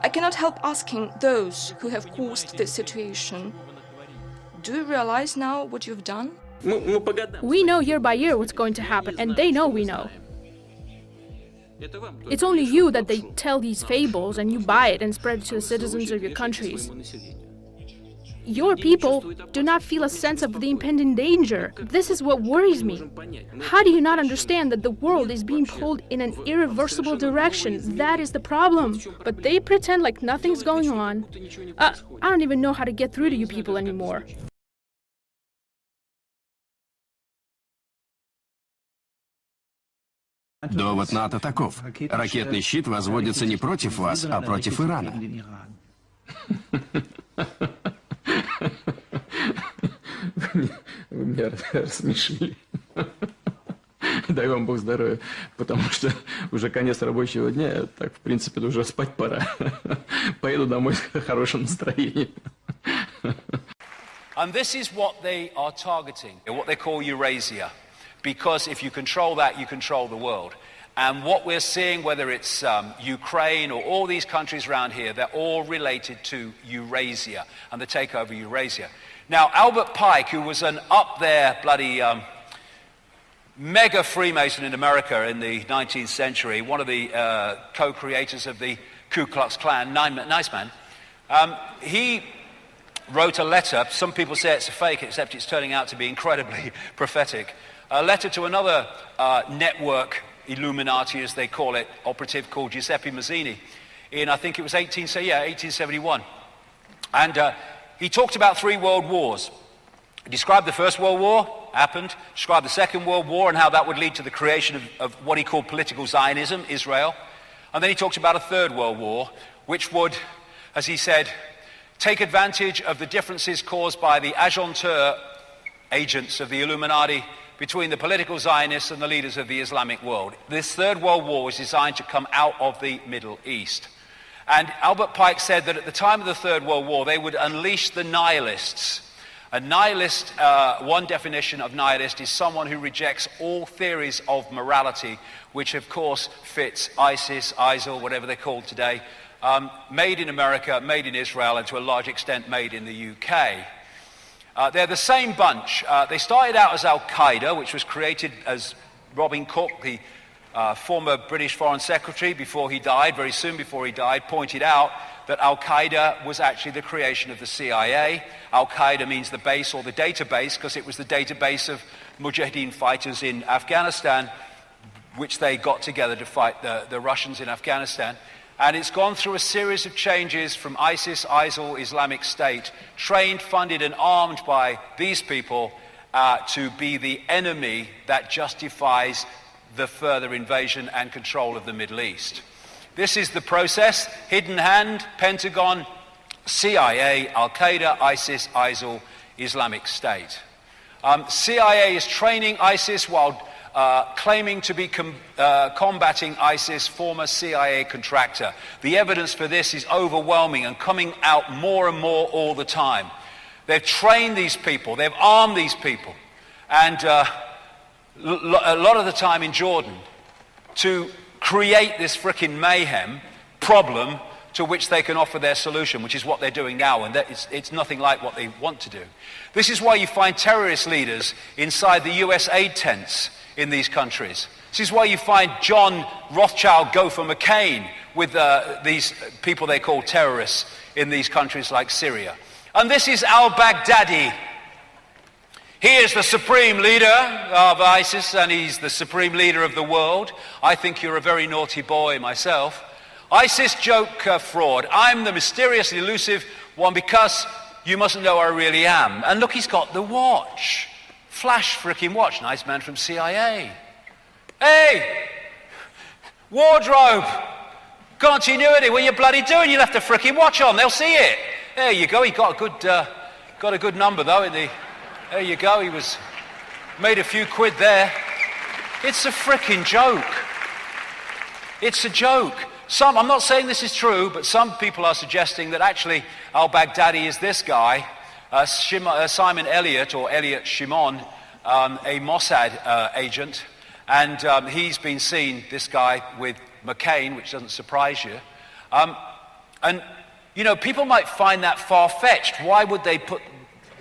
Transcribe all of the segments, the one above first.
I cannot help asking those who have caused this situation, do you realize now what you've done? We know year by year what's going to happen, and they know we know. It's only you that they tell these fables, and you buy it and spread it to the citizens of your countries. Your people do not feel a sense of the impending danger. This is what worries me. How do you not understand that the world is being pulled in an irreversible direction? That is the problem. But they pretend like nothing's going on. I don't even know how to get through to you people anymore. Довод НАТО таков. Ракетный щит возводится не против вас, а против Ирана. Вы меня рассмешили. Дай вам Бог здоровья, потому что уже конец рабочего дня, так, в принципе, уже спать пора. Поеду домой с хорошим настроением. And this is what they are targeting, what they call Eurasia. Because if you control that, you control the world. And what we're seeing, whether it's Ukraine or all these countries around here, they're all related to Eurasia and the takeover of Eurasia. Now, Albert Pike, who was an up-there bloody mega Freemason in America in the 19th century, one of the co-creators of the Ku Klux Klan, nice man, he wrote a letter. Some people say it's a fake, except it's turning out to be incredibly prophetic. A letter to another network Illuminati, as they call it, operative called Giuseppe Mazzini in, I think it was 1871. And he talked about 3 world wars. He described the First World War, happened, described the Second World War and how that would lead to the creation of what he called political Zionism, Israel. And then he talked about a Third World War, which would, as he said, take advantage of the differences caused by the agents of the Illuminati between the political Zionists and the leaders of the Islamic world. This Third World War was designed to come out of the Middle East. And Albert Pike said that at the time of the Third World War, they would unleash the Nihilists. A nihilist, one definition of nihilist is someone who rejects all theories of morality, which of course fits ISIS, ISIL, whatever they're called today, made in America, made in Israel, and to a large extent made in the UK. They're the same bunch. They started out as Al-Qaeda, which was created as Robin Cook, the former British Foreign Secretary, before he died, very soon before he died, pointed out that Al-Qaeda was actually the creation of the CIA. Al-Qaeda means the base or the database, because it was the database of Mujahideen fighters in Afghanistan, which they got together to fight the Russians in Afghanistan. And it's gone through a series of changes from ISIS, ISIL, Islamic State, trained, funded, and armed by these people to be the enemy that justifies the further invasion and control of the Middle East. This is the process: hidden hand, Pentagon, CIA, Al-Qaeda, ISIS, ISIL, Islamic State. CIA is training ISIS while claiming to be combating ISIS, former CIA contractor. The evidence for this is overwhelming and coming out more and more all the time. They've trained these people, they've armed these people, and a lot of the time in Jordan, to create this frickin' mayhem problem to which they can offer their solution, which is what they're doing now, and it's nothing like what they want to do. This is why you find terrorist leaders inside the US aid tents in these countries. This is why you find John Rothschild go for McCain with these people they call terrorists in these countries like Syria. And this is al-Baghdadi. He is the supreme leader of ISIS, and he's the supreme leader of the world. I think you're a very naughty boy myself. ISIS joke fraud. I'm the mysteriously elusive one because you mustn't know I really am. And look, he's got the watch. Flash frickin' watch. Nice man from CIA. Hey! Wardrobe! Continuity, what are you bloody doing? You left a frickin' watch on, they'll see it. There you go, he got a good number though in the... There you go, he was... Made a few quid there. It's a frickin' joke. It's a joke. I'm not saying this is true, but some people are suggesting that actually al-Baghdadi is this guy, Simon Elliott, or Elliot Shimon, a Mossad agent, and he's been seen, this guy, with McCain, which doesn't surprise you. And, you know, people might find that far-fetched. Why would they put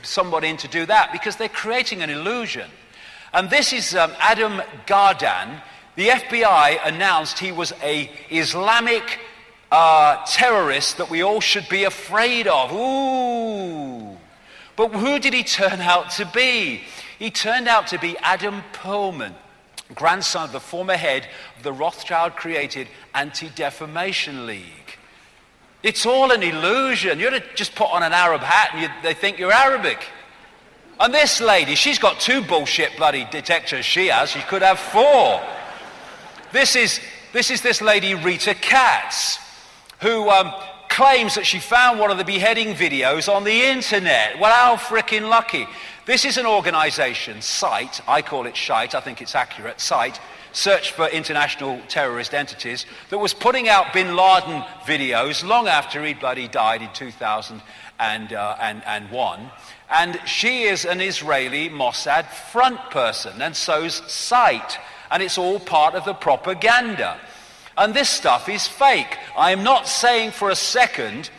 somebody in to do that? Because they're creating an illusion. And this is Adam Gardan. The FBI announced he was an Islamic terrorist that we all should be afraid of. Ooh. But who did he turn out to be? He turned out to be Adam Perlman, grandson of the former head of the Rothschild-created Anti-Defamation League. It's all an illusion. You ought to just put on an Arab hat and they think you're Arabic. And this lady, she's got 2 bullshit bloody detectors she has. She could have 4. This is this lady Rita Katz, who claims that she found one of the beheading videos on the internet. Well, how frickin' lucky. This is an organization, SITE, I call it SHITE, I think it's accurate, SITE, Search for International Terrorist Entities, that was putting out bin Laden videos long after he'd bloody died in 2001. And she is an Israeli Mossad front person, and so's SITE. And it's all part of the propaganda. And this stuff is fake. I am not saying for a second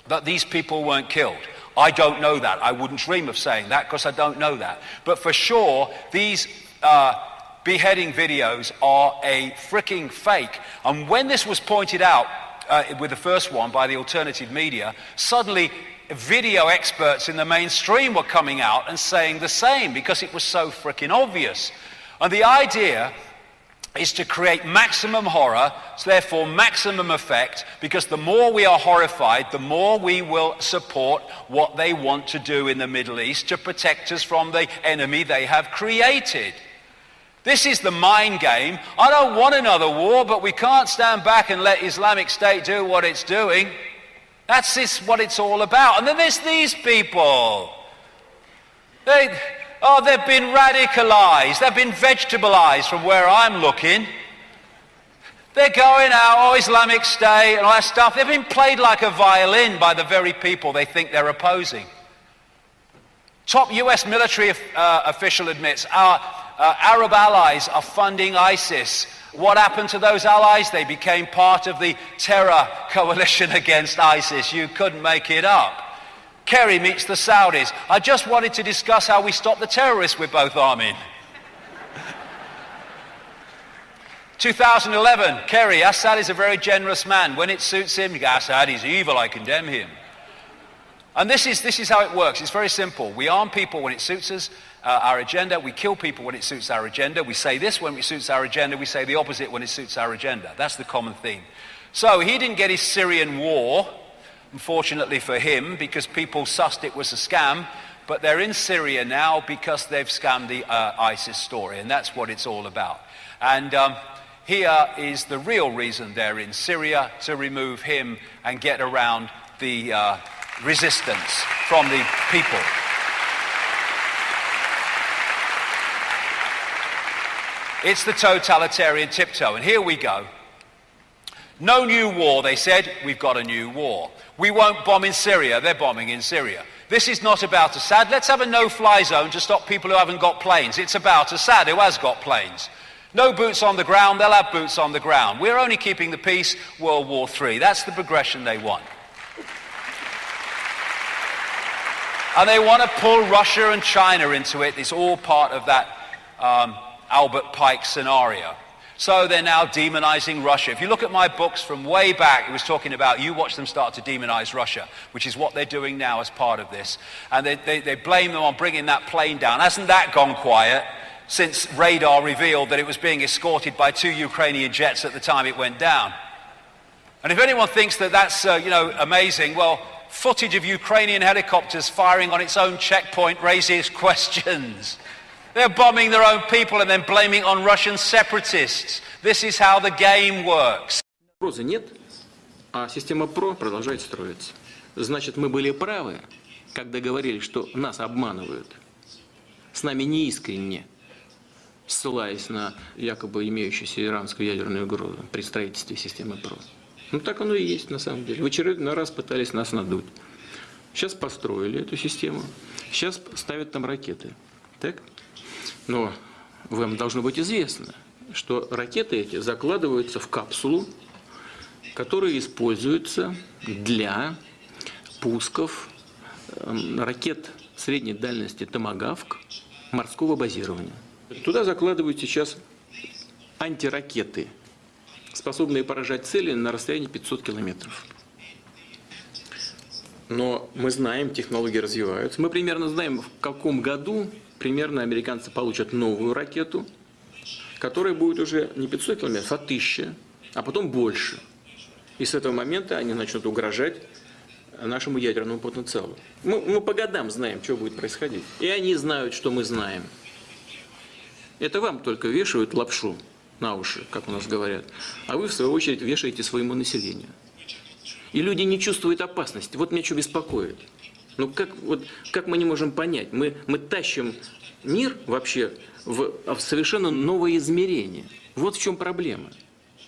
that these people weren't killed. I don't know that. I wouldn't dream of saying that because I don't know that. But for sure, these beheading videos are a freaking fake. And when this was pointed out with the first one by the alternative media, suddenly video experts in the mainstream were coming out and saying the same because it was so freaking obvious. And the idea is to create maximum horror, so therefore maximum effect, because the more we are horrified, the more we will support what they want to do in the Middle East to protect us from the enemy they have created. This is the mind game. I don't want another war, but we can't stand back and let Islamic State do what it's doing. That's what it's all about. And then there's these people. They've been radicalized. They've been vegetableized from where I'm looking. They're going out, Islamic State and all that stuff. They've been played like a violin by the very people they think they're opposing. Top US military official admits our Arab allies are funding ISIS. What happened to those allies? They became part of the terror coalition against ISIS. You couldn't make it up. Kerry meets the Saudis. I just wanted to discuss how we stop the terrorists we're both arming. 2011, Kerry, Assad is a very generous man. When it suits him, you go, Assad is evil, I condemn him. And this is how it works. It's very simple. We arm people when it suits us, our agenda. We kill people when it suits our agenda. We say this when it suits our agenda. We say the opposite when it suits our agenda. That's the common theme. So he didn't get his Syrian war, unfortunately for him, because people sussed it was a scam, but they're in Syria now because they've scammed the ISIS story, and that's what it's all about. And here is the real reason they're in Syria, to remove him and get around the resistance from the people. It's the totalitarian tiptoe, and here we go. No new war, they said. We've got a new war. We won't bomb in Syria. They're bombing in Syria. This is not about Assad. Let's have a no-fly zone to stop people who haven't got planes. It's about Assad, who has got planes. No boots on the ground. They'll have boots on the ground. We're only keeping the peace. World War III. That's the progression they want. And they want to pull Russia and China into it. It's all part of that Albert Pike scenario. So they're now demonizing Russia. If you look at my books from way back, it was talking about you watch them start to demonize Russia, which is what they're doing now as part of this. And they blame them on bringing that plane down. Hasn't that gone quiet since radar revealed that it was being escorted by 2 Ukrainian jets at the time it went down? And if anyone thinks that that's amazing, well, footage of Ukrainian helicopters firing on its own checkpoint raises questions. They're bombing their own people and then blaming on Russian separatists. This is how the game works. Угрозы нет, а система ПРО продолжает строиться. Значит, мы были правы, когда говорили, что нас обманывают. С нами неискренне, ссылаясь на якобы имеющуюся иранскую ядерную угрозу при строительстве системы ПРО. Ну так оно и есть на самом деле. В очередной раз пытались нас надуть. Сейчас построили эту систему, сейчас ставят там ракеты. Так? Но вам должно быть известно, что ракеты эти закладываются в капсулу, которые используются для пусков ракет средней дальности «Томагавк» морского базирования. Туда закладывают сейчас антиракеты, способные поражать цели на расстоянии 500 километров. Но мы знаем, технологии развиваются. Мы примерно знаем, в каком году примерно американцы получат новую ракету, которая будет уже не 500 километров, а 1000, а потом больше. И с этого момента они начнут угрожать нашему ядерному потенциалу. Мы по годам знаем, что будет происходить. И они знают, что мы знаем. Это вам только вешают лапшу на уши, как у нас говорят, а вы, в свою очередь, вешаете своему населению. И люди не чувствуют опасности. Вот меня что беспокоит. Ну как мы не можем понять? Мы тащим мир вообще в совершенно новое измерение. Вот в чем проблема.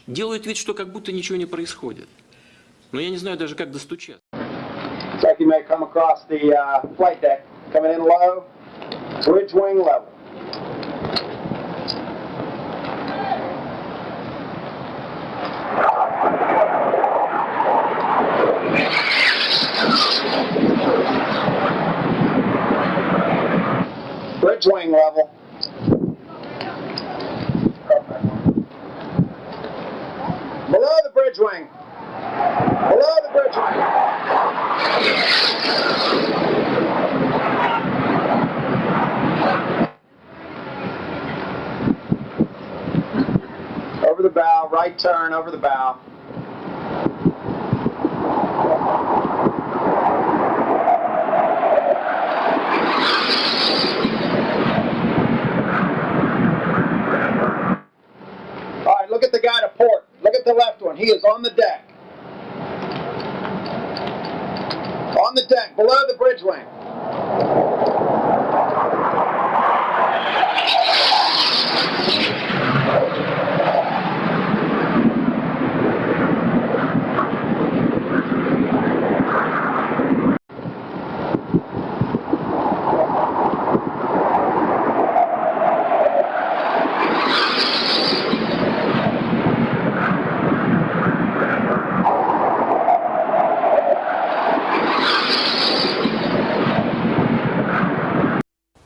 Делают вид, что как будто ничего не происходит. Но я не знаю даже, как достучаться. Second may come across the flight deck, coming in low, bridge wing level. Bridge wing level. Below the bridge wing. Below the bridge wing. Over the bow, right turn over the bow. All right, look at the guy to port. Look at the left one. He is on the deck. On the deck, below the bridge wing.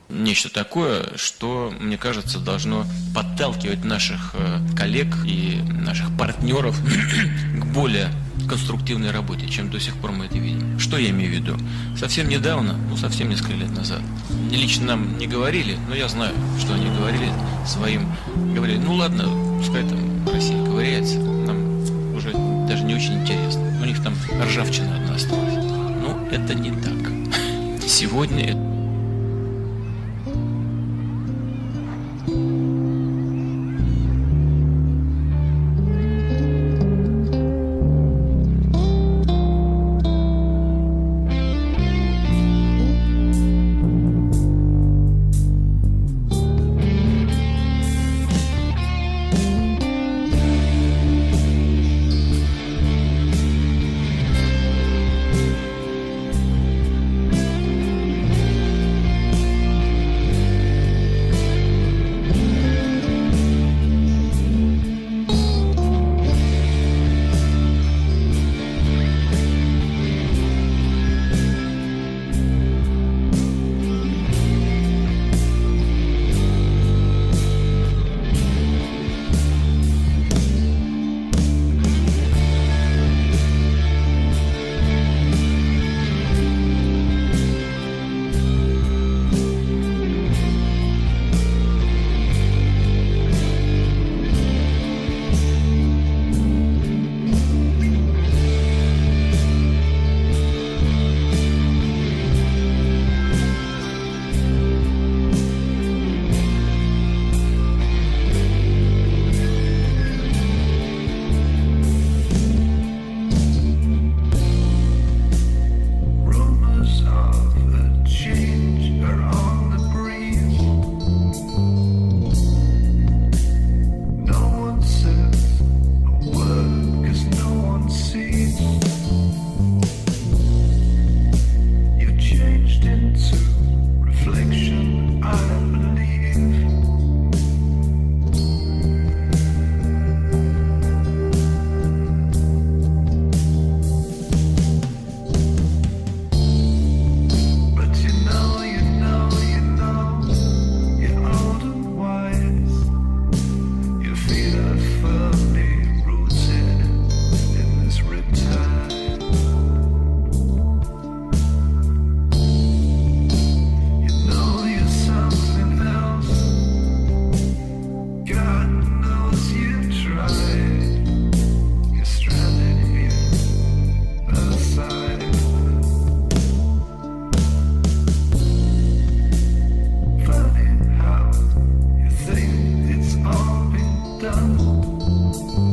Нечто такое, что, мне кажется, должно подталкивать наших коллег и наших партнеров к более конструктивной работе, чем до сих пор мы это видим. Что я имею в виду? Совсем недавно, совсем несколько лет назад, лично нам не говорили, но я знаю, что они говорили своим, говорили, ну ладно, пускай там Россия ковыряется, нам уже даже не очень интересно, у них там ржавчина одна осталась. Но это не так. Сегодня это you.